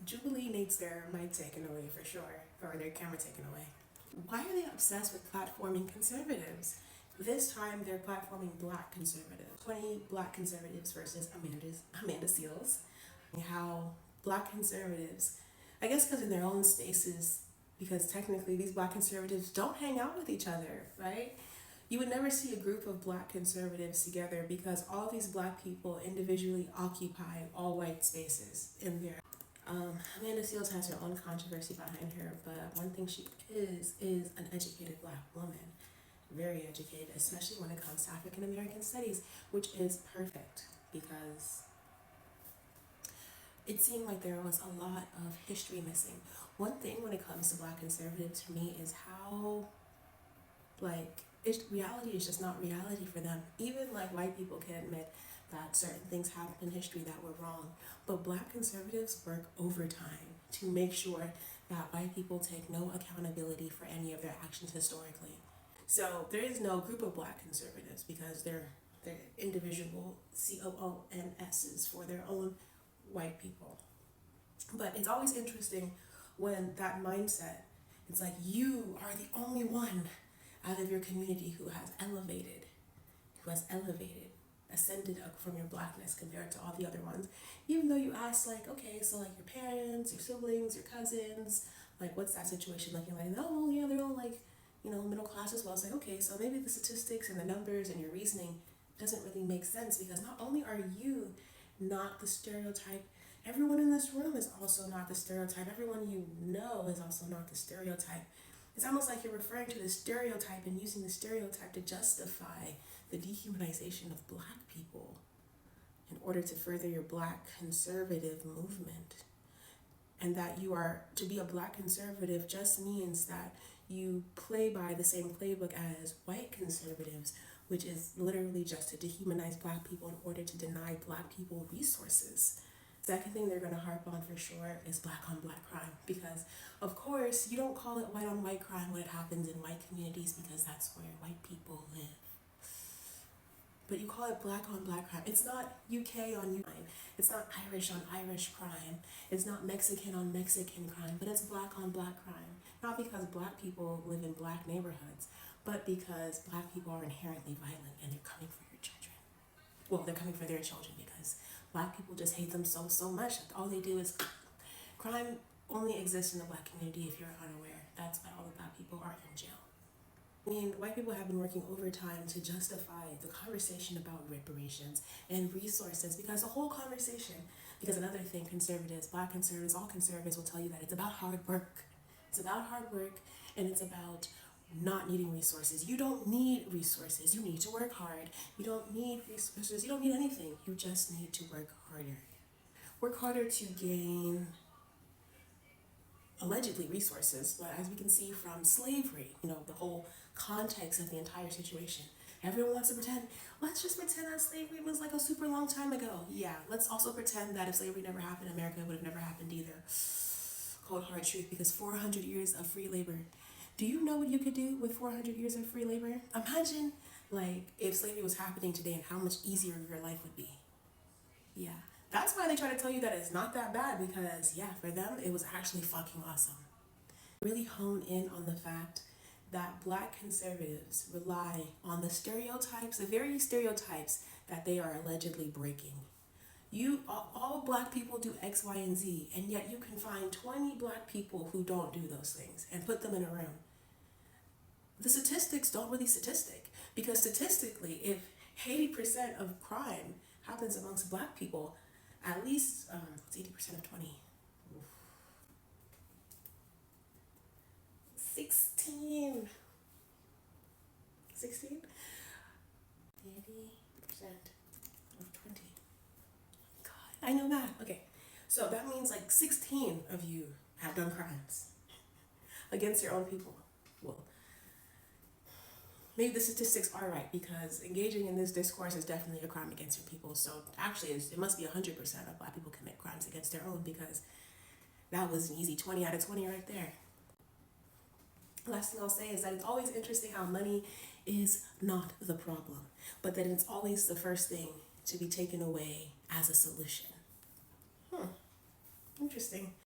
Jubilee needs their mic taken away for sure, or their camera taken away. Why are they obsessed with platforming conservatives? This time they're platforming black conservatives. 20 black conservatives versus Amanda Seals. How black conservatives, I guess because in their own spaces, because technically these black conservatives don't hang out with each other, right? You would never see a group of black conservatives together because all these black people individually occupy all white spaces in there. Amanda Seals has her own controversy behind her, but one thing she is an educated black woman, very educated, especially when it comes to African American studies, which is perfect because it seemed like there was a lot of history missing. One thing when it comes to black conservatives for me is how, like, reality is just not reality for them. Even like white people can admit that certain things happened in history that were wrong, but black conservatives work overtime to make sure that white people take no accountability for any of their actions historically. So there is no group of black conservatives because they're individual COONSs for their own white people. But it's always interesting when that mindset, it's like you are the only one out of your community who has elevated, ascended up from your blackness compared to all the other ones. Even though you ask, like, okay, so like your parents, your siblings, your cousins, like what's that situation like? You're like, oh, well, yeah, they're all like, middle class as well. It's like, okay, so maybe the statistics and the numbers and your reasoning doesn't really make sense because not only are you not the stereotype, everyone in this room is also not the stereotype. Everyone you know is also not the stereotype. It's almost like you're referring to the stereotype and using the stereotype to justify the dehumanization of black people in order to further your black conservative movement. And that you are, to be a black conservative just means that you play by the same playbook as white conservatives, which is literally just to dehumanize black people in order to deny black people resources. Second thing they're going to harp on for sure is black on black crime, because of course you don't call it white on white crime when it happens in white communities because that's where white people live. But you call it black on black crime. It's not UK on UK crime. It's not Irish on Irish crime. It's not Mexican on Mexican crime, but it's black on black crime. Not because black people live in black neighborhoods, but because black people are inherently violent and they're coming for your children. Well, they're coming for their children because black people just hate them so much. All they do is crime only exists in the black community if you're unaware. That's why all the black people are in jail. I mean, white people have been working overtime to justify the conversation about reparations and resources because the whole conversation, because another thing, conservatives, black conservatives, all conservatives will tell you that it's about hard work. It's about hard work and it's about not needing resources. You don't need resources. You need to work hard. You don't need resources. You don't need anything. You just need to work harder. Work harder to gain allegedly resources, but as we can see from slavery, the whole context of the entire situation, everyone wants to pretend, let's just pretend that slavery was like a super long time ago. Yeah, let's also pretend that if slavery never happened, America would have never happened either. Cold hard truth, because 400 years of free labor. Do you know what you could do with 400 years of free labor? Imagine, like, if slavery was happening today and how much easier your life would be. Yeah. That's why they try to tell you that it's not that bad because, yeah, for them, it was actually fucking awesome. Really hone in on the fact that black conservatives rely on the stereotypes, the very stereotypes that they are allegedly breaking. All black people do X, Y, and Z, and yet you can find 20 black people who don't do those things and put them in a room. The statistics don't really statistic because statistically, if 80% of crime happens amongst black people, at least, it's 80% of 20. 16. 16? 80% of 20. God, I know that. Okay, so that means like 16 of you have done crimes against your own people. Well, maybe the statistics are right because engaging in this discourse is definitely a crime against your people. So actually, it must be 100% of black people commit crimes against their own because that was an easy 20 out of 20 right there. Last thing I'll say is that it's always interesting how money is not the problem, but that it's always the first thing to be taken away as a solution. Interesting.